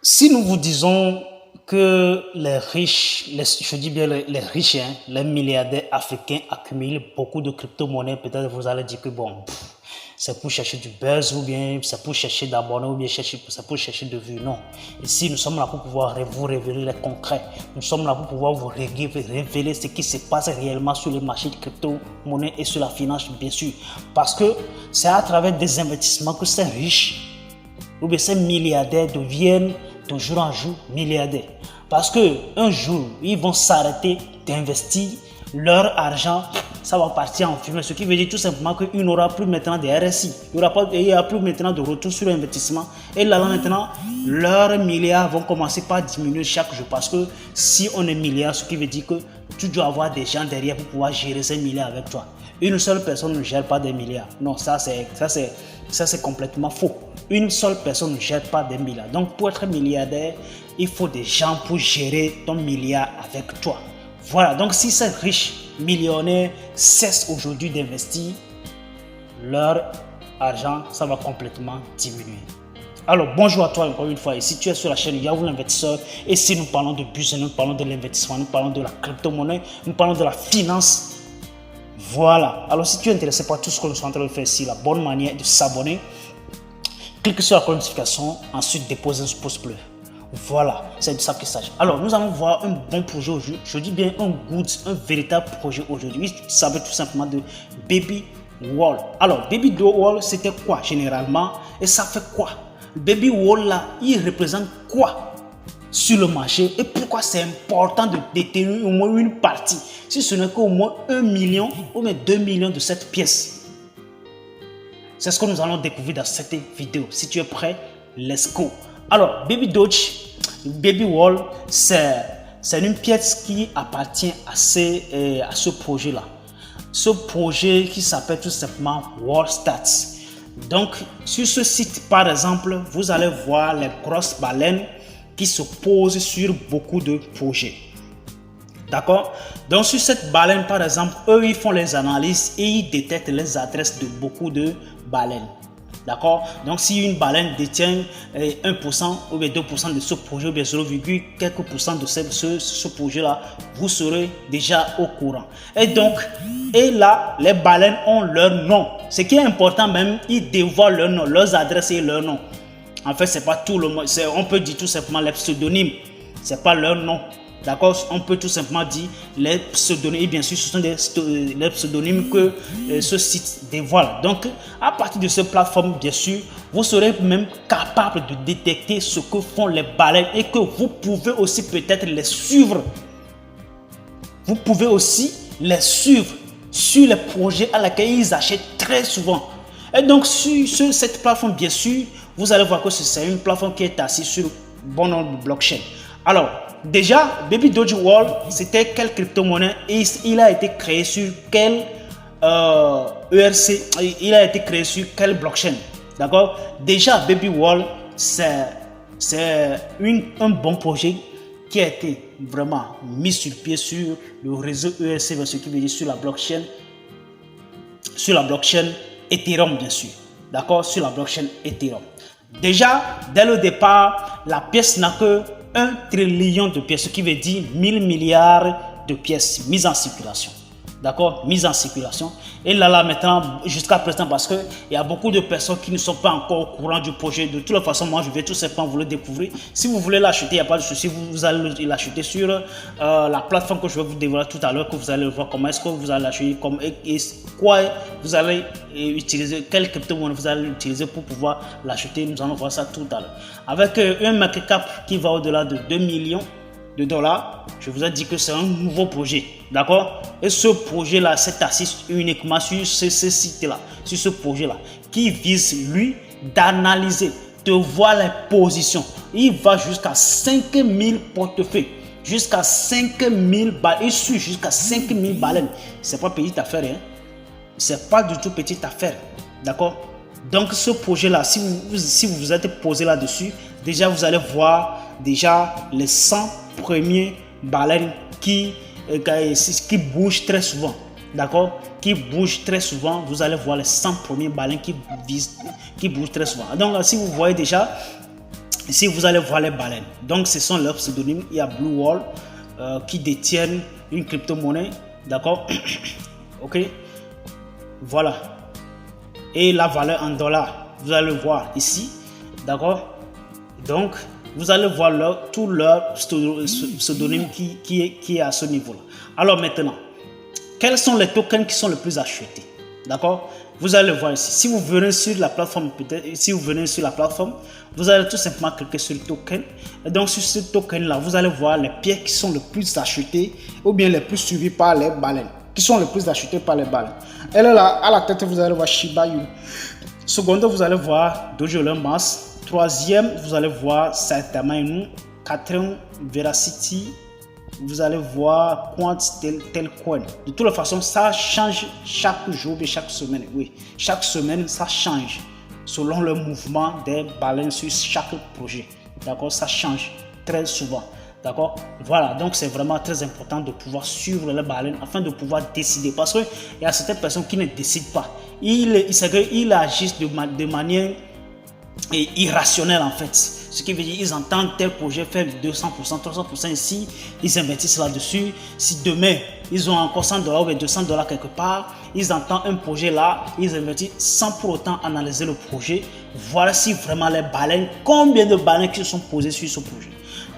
Si nous vous disons que les riches, je dis bien les riches, les milliardaires africains accumulent beaucoup de crypto-monnaies, peut-être vous allez dire que bon, c'est pour chercher du buzz ou bien c'est pour chercher d'abonnés ou bien c'est pour chercher de vues. Non. Ici, nous sommes là pour pouvoir vous révéler les concrets. Nous sommes là pour pouvoir vous révéler ce qui se passe réellement sur les marchés de crypto-monnaies et sur la finance, bien sûr. Parce que c'est à travers des investissements que ces riches ou bien ces milliardaires deviennent de jour en jour milliardaires. Parce qu'un jour, ils vont s'arrêter d'investir leur argent, ça va partir en fumée. Ce qui veut dire tout simplement qu'il n'y aura plus maintenant de RSI. Il n'y aura plus maintenant de retour sur l'investissement. Et là maintenant, leurs milliards vont commencer par diminuer chaque jour. Parce que si on est milliard, ce qui veut dire que tu dois avoir des gens derrière pour pouvoir gérer ces milliards avec toi. Une seule personne ne gère pas des milliards. Non, ça c'est complètement faux. Une seule personne ne gère pas des milliards. Donc pour être milliardaire, il faut des gens pour gérer ton milliard avec toi. Voilà, donc si ces riches millionnaires cessent aujourd'hui d'investir, leur argent, ça va complètement diminuer. Alors bonjour à toi encore une fois, et si tu es sur la chaîne Yahoo l'investisseur, et si nous parlons de business, nous parlons de l'investissement, nous parlons de la crypto-monnaie, nous parlons de la finance. Voilà, alors si tu es intéressé par tout ce que nous sommes en train de faire ici, la bonne manière est de s'abonner. Clique sur la notification, ensuite dépose un pouce bleu. Voilà, c'est de ça qu'il s'agit. Alors, nous allons voir un bon projet aujourd'hui. Je dis bien un véritable projet aujourd'hui. Il s'appelle tout simplement de Baby Wall. Alors, Baby Wall, c'était quoi généralement? Et ça fait quoi? Baby Wall là, il représente quoi sur le marché? Et pourquoi c'est important de détenir au moins une partie? Si ce n'est qu'au moins 1 million ou même 2 millions de cette pièce. C'est ce que nous allons découvrir dans cette vidéo. Si tu es prêt, let's go. Alors, Baby Wall, c'est une pièce qui appartient à ce projet-là. Ce projet qui s'appelle tout simplement WallStats. Donc, sur ce site, par exemple, vous allez voir les grosses baleines qui se posent sur beaucoup de projets. D'accord? Donc, sur cette baleine, par exemple, eux, ils font les analyses et ils détectent les adresses de beaucoup de baleines. D'accord? Donc, si une baleine détient 1% ou 2% de ce projet, ou bien 0, quelques pourcents de ce projet-là, vous serez déjà au courant. Et là, les baleines ont leur nom. Ce qui est important même, ils dévoilent leur nom, leurs adresses et leur nom. En fait, c'est pas tout le monde. On peut dire tout simplement les pseudonymes. C'est pas leur nom. D'accord, on peut tout simplement dire les pseudonymes, et bien sûr ce sont les pseudonymes que ce site dévoile. Donc à partir de cette plateforme, bien sûr, vous serez même capable de détecter ce que font les baleines et que vous pouvez aussi peut-être les suivre. Vous pouvez aussi les suivre sur les projets à laquelle ils achètent très souvent. Et donc sur cette plateforme, bien sûr, vous allez voir que c'est une plateforme qui est assise sur bon nombre de blockchain. Alors, déjà, Baby Wall, c'était quelle crypto-monnaie et il a été créé sur quel ERC, il a été créé sur quelle blockchain. D'accord? Déjà, Baby Wall, c'est un bon projet qui a été vraiment mis sur pied sur le réseau ERC, ce qui veut dire sur la blockchain Ethereum, bien sûr. D'accord? Sur la blockchain Ethereum. Déjà, dès le départ, la pièce n'a que 1 trillion de pièces, ce qui veut dire 1000 milliards de pièces mises en circulation. D'accord? Mises en circulation. Et là maintenant, jusqu'à présent, parce qu'il y a beaucoup de personnes qui ne sont pas encore au courant du projet. De toute façon, moi, je vais tout simplement vous le découvrir. Si vous voulez l'acheter, il n'y a pas de souci. Vous allez l'acheter sur la plateforme que je vais vous dévoiler tout à l'heure, que vous allez voir comment est-ce que vous allez l'acheter, et quoi vous allez utiliser, quelle crypto-monnaie vous allez utiliser pour pouvoir l'acheter. Nous allons voir ça tout à l'heure. Avec un market cap qui va au-delà de 2 millions de dollars, je vous ai dit que c'est un nouveau projet, d'accord? Et ce projet-là s'est assis uniquement sur ce site-là, sur ce projet-là, qui vise, lui, d'analyser, de voir les positions. Il va jusqu'à 5000 portefeuilles, jusqu'à 5000 baleines, il suit jusqu'à 5000 baleines. C'est pas petite affaire, hein? C'est pas du tout petite affaire, d'accord? Donc ce projet-là, si vous vous êtes posé là-dessus, déjà vous allez voir déjà les 100 premiers baleines qui bougent très souvent. D'accord? Qui bougent très souvent. Vous allez voir les 100 premiers baleines qui bougent très souvent. Donc si vous voyez déjà, Ici, vous allez voir les baleines. Donc, ce sont leurs pseudonymes. Il y a Blue Whale qui détiennent une crypto-monnaie. D'accord. Ok. Voilà. Et la valeur en dollars, vous allez le voir ici. D'accord. Donc, vous allez voir tout leur pseudonyme qui est à ce niveau-là. Alors maintenant, quels sont les tokens qui sont les plus achetés? D'accord. Vous allez le voir ici. Si vous venez sur la plateforme, vous allez tout simplement cliquer sur le token. Et donc, sur ce token-là, vous allez voir les pièces qui sont les plus achetées ou bien les plus suivies par les baleines. Qui sont les plus achetées par les baleines. Et là, à la tête, vous allez voir Shiba Inu. Seconde, vous allez voir Dojo Mask. Troisième, vous allez voir Saitama Inu. Quatrième, Veracity. Vous allez voir Telcoin. De toute façon, ça change chaque jour et chaque semaine. Oui, chaque semaine, ça change selon le mouvement des baleines sur chaque projet. D'accord, ça change très souvent. D'accord, voilà. Donc, c'est vraiment très important de pouvoir suivre les baleines afin de pouvoir décider. Parce qu'il y a certaines personnes qui ne décident pas. Ils agissent de manière irrationnelle en fait. Ce qui veut dire qu'ils entendent tel projet faire 200%, 300% ici, ils investissent là-dessus. Si demain, ils ont encore $100 ou $200 quelque part, ils entendent un projet là, ils investissent sans pour autant analyser le projet. Voilà si vraiment les baleines, combien de baleines qui sont posées sur ce projet.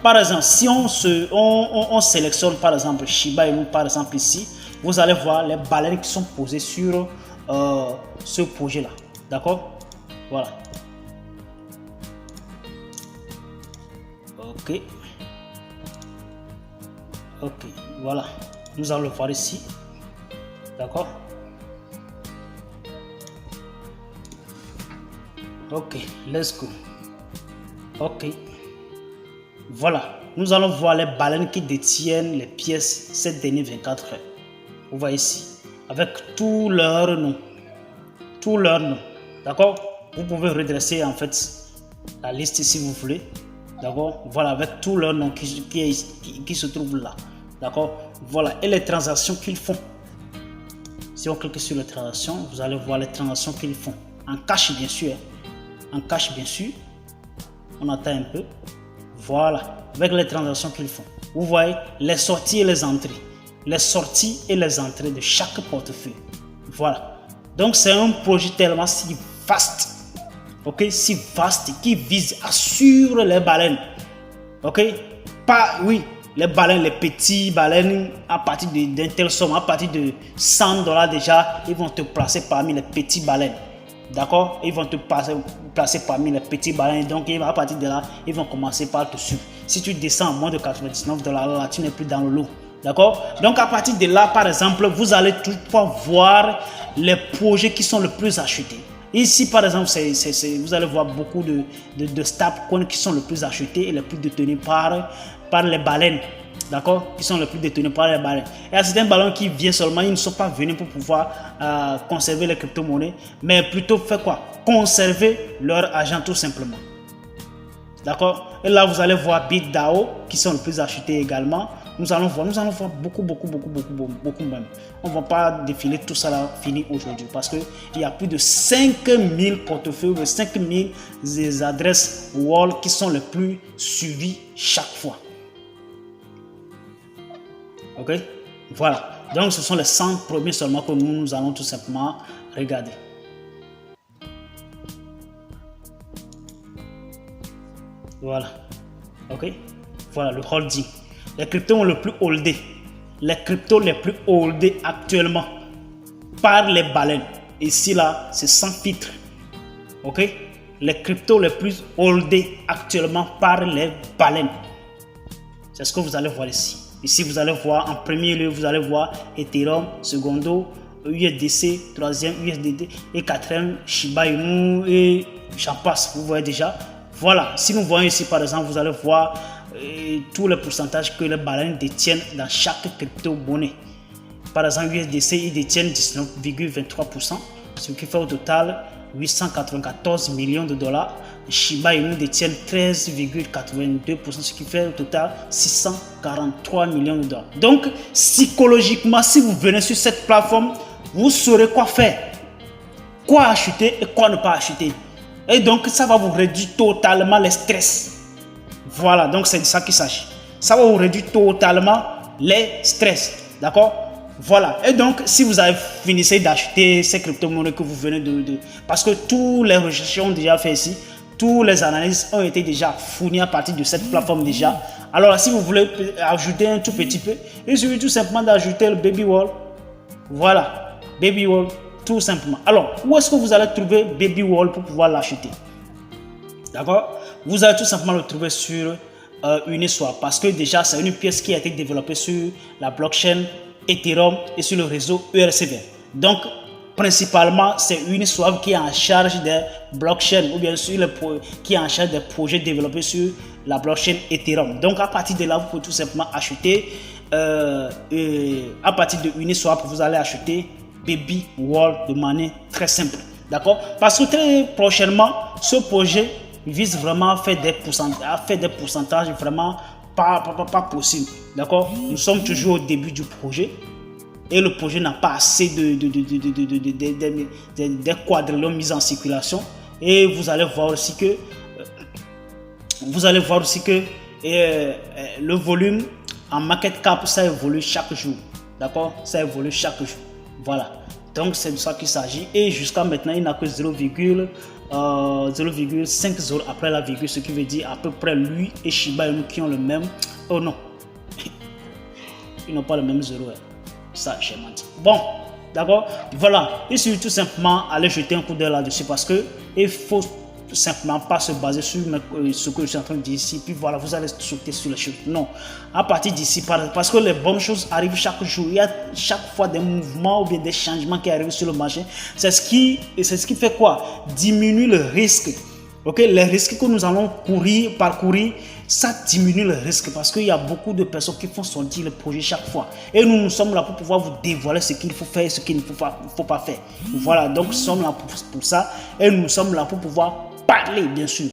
Par exemple, si on sélectionne par exemple Shiba Inu, par exemple ici, vous allez voir les baleines qui sont posées sur ce projet-là. D'accord? Voilà. Ok. Ok, voilà. Nous allons le voir ici. D'accord? Ok, let's go. Ok. Voilà. Nous allons voir les baleines qui détiennent les pièces ces dernières 24 heures. Vous voyez ici. Avec tous leurs noms. Tous leurs noms. D'accord? Vous pouvez redresser en fait la liste si vous voulez. D'accord, voilà, avec tous leurs noms qui se trouvent là. D'accord, voilà, et les transactions qu'ils font. Si on clique sur les transactions, vous allez voir les transactions qu'ils font. En cash, bien sûr. En cash, bien sûr. On attend un peu. Voilà, avec les transactions qu'ils font. Vous voyez les sorties et les entrées. Les sorties et les entrées de chaque portefeuille. Voilà. Donc, c'est un projet tellement si vaste. Ok, si vaste qui vise à suivre les baleines. Ok, pas, oui, les baleines, les petits baleines à partir d'un tel somme, à partir de $100 déjà, ils vont te placer parmi les petits baleines. D'accord, ils vont te placer parmi les petits baleines. Donc, à partir de là, ils vont commencer par te suivre. Si tu descends à moins de $99, là, tu n'es plus dans le lot. D'accord, donc à partir de là, par exemple, vous allez toutefois voir les projets qui sont le plus achetés. Ici, par exemple, vous allez voir beaucoup de stablecoins qui sont les plus achetés et les plus détenus par les baleines. D'accord, qui sont les plus détenus par les baleines. Et il y a certains baleines qui viennent seulement, ils ne sont pas venus pour pouvoir conserver les crypto-monnaies, mais plutôt faire quoi? Conserver leur argent tout simplement. D'accord, et là, vous allez voir BitDAO qui sont les plus achetés également. Nous allons voir beaucoup même. On ne va pas défiler tout ça là, fini aujourd'hui parce qu'il y a plus de 5000 portefeuilles, 5000 adresses wall qui sont les plus suivies chaque fois. Ok, voilà. Donc, ce sont les 100 premiers seulement que nous allons tout simplement regarder. Voilà. Ok, voilà le holding. Les cryptos les plus holdés. Les cryptos les plus holdés actuellement par les baleines. Ici, là, c'est sans filtre. Ok? Les cryptos les plus holdés actuellement par les baleines. C'est ce que vous allez voir ici. Ici, vous allez voir en premier lieu, vous allez voir Ethereum, secondo, USDC, troisième USDT et quatrième Shiba Inu et j'en passe. Vous voyez déjà. Voilà. Si nous voyons ici, par exemple, vous allez voir tous les pourcentages que les baleines détiennent dans chaque crypto-monnaie. Par exemple, USDC, ils détiennent 19,23%, ce qui fait au total 894 millions de dollars. Shiba Inu détiennent 13,82%, ce qui fait au total 643 millions de dollars. Donc, psychologiquement, si vous venez sur cette plateforme, vous saurez quoi faire, quoi acheter et quoi ne pas acheter. Et donc, ça va vous réduire totalement le stress. Voilà, donc c'est de ça qu'il s'agit. Ça va vous réduire totalement les stress. D'accord? Voilà. Et donc, si vous avez fini d'acheter ces crypto-monnaies que vous venez parce que tous les recherches ont déjà fait ici, tous les analyses ont été déjà fournies à partir de cette plateforme déjà. Alors, si vous voulez ajouter un tout petit peu, il suffit tout simplement d'ajouter le Baby Wall. Voilà, Baby Wall, tout simplement. Alors, où est-ce que vous allez trouver Baby Wall pour pouvoir l'acheter? D'accord? Vous allez tout simplement le trouver sur Uniswap parce que déjà, c'est une pièce qui a été développée sur la blockchain Ethereum et sur le réseau ERC20. Donc, principalement, c'est Uniswap qui est en charge des blockchains ou bien sûr qui est en charge des projets développés sur la blockchain Ethereum. Donc, à partir de là, vous pouvez tout simplement acheter, à partir de Uniswap, vous allez acheter Baby Wall de manière très simple. D'accord? Parce que très prochainement, ce projet vise vraiment à faire des pourcentages vraiment pas possible. D'accord? Nous sommes toujours au début du projet et le projet n'a pas assez de quadrillions mis en circulation. Et vous allez voir aussi que le volume en market cap, ça évolue chaque jour. D'accord? Ça évolue chaque jour. Voilà. Donc c'est de ça qu'il s'agit. Et jusqu'à maintenant, il n'a que 0,5 zone après la virgule, ce qui veut dire à peu près lui et Shiba Inu qui ont le même. Oh non, ils n'ont pas le même zéro. Ça, j'ai menti. Bon, d'accord. Voilà. Il suffit tout simplement aller jeter un coup d'œil là-dessus parce que il faut tout simplement pas se baser sur ce que je suis en train de dire ici. Puis voilà, vous allez sauter sur les choses. Non. À partir d'ici, parce que les bonnes choses arrivent chaque jour. Il y a chaque fois des mouvements ou bien des changements qui arrivent sur le marché. C'est ce qui fait quoi? Diminue le risque. Ok, les risques que nous allons parcourir, ça diminue le risque parce qu'il y a beaucoup de personnes qui font sortir le projet chaque fois. Et nous sommes là pour pouvoir vous dévoiler ce qu'il faut faire et ce qu'il ne faut pas faire. Voilà, donc nous sommes là pour ça et nous sommes là pour pouvoir parler, bien sûr.